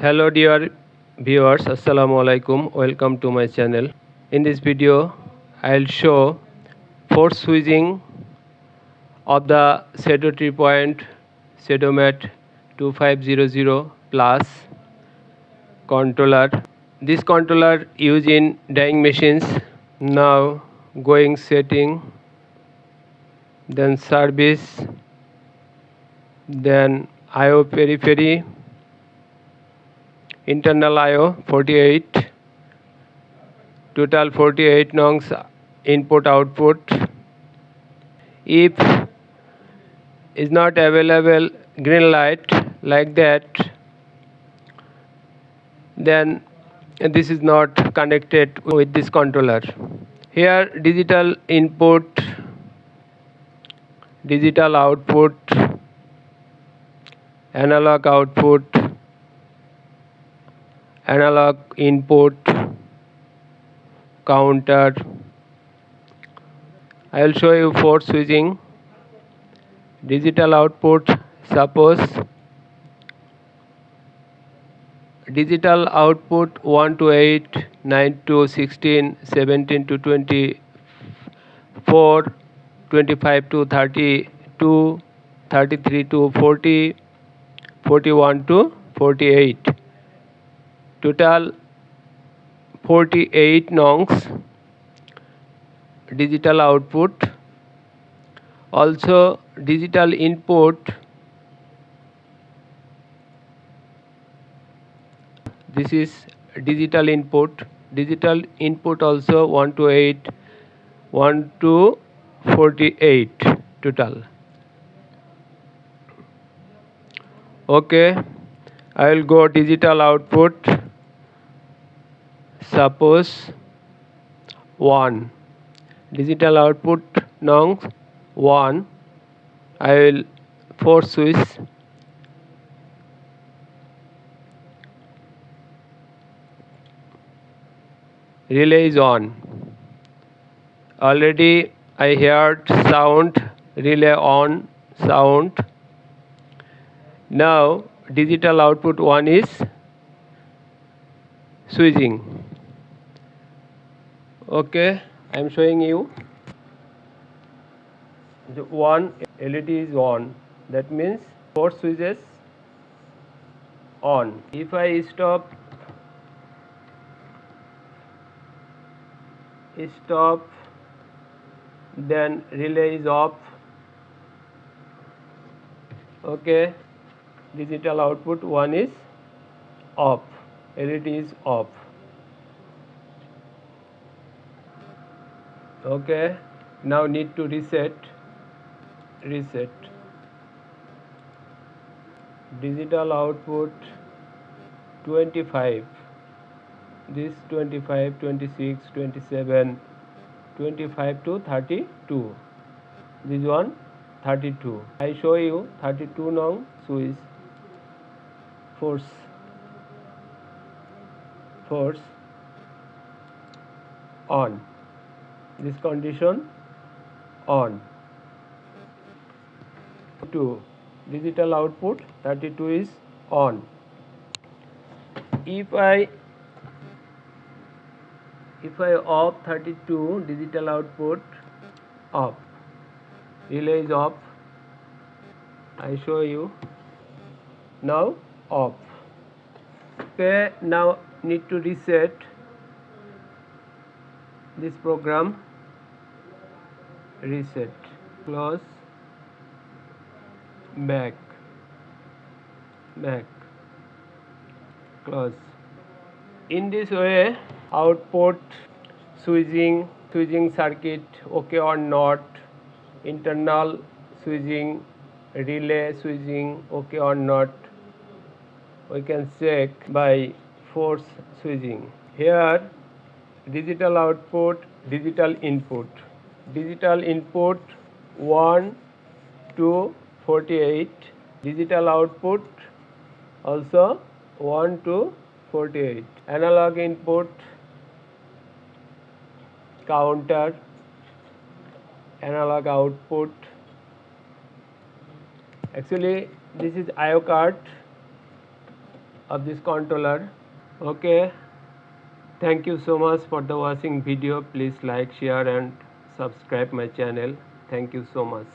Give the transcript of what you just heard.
Hello dear viewers, Assalamu alaikum. Welcome to my channel. In this video I'll show force switching of the Sedo 3 point SedoMat 2500 plus controller. This controller used in dyeing machines. Now going setting, then service, then IO periphery, internal IO 48, total 48 nongs input output. If is not available green light like that, then this is not connected with this controller. Here digital input, digital output, analog output, analog input, counter. I will show you force switching. Digital output, suppose digital output 1 to 8, 9 to 16, 17 to 24, 25 to 32, 33 to 40, 41 to 48. Total 48 nongs digital output. Also digital input, this is digital input. Digital input also 1 to 8, 1 to 48 total. Okay, I will go digital output. Suppose 1, digital output nongs 1. I will force switch. Relay is on. Already I heard sound, relay on sound. Now digital output 1 is switching. Okay, I am showing you. The one LED is on. That means force switches on. If I stop, then relay is off. Okay, digital output 1 is off. LED is off. Okay, now need to reset. Digital output 25, this 25, 26, 27, 25 to 32, this one 32. I show you 32 now switch. Force on, this condition on. 2, digital output 32 is on. If I off 32, digital output off, relay is off. I show you now off. Okay, now need to reset this program. Reset, close, back, close. In this way, output switching circuit okay or not, internal switching, relay switching okay or not, we can check by force switching. Here digital output, digital input. Digital input 1 to 48, digital output also 1 to 48. Analog input, counter, analog output. Actually this is IO card. of this controller. Okay, thank you so much for the watching video. Please like, share and subscribe my channel. Thank you so much.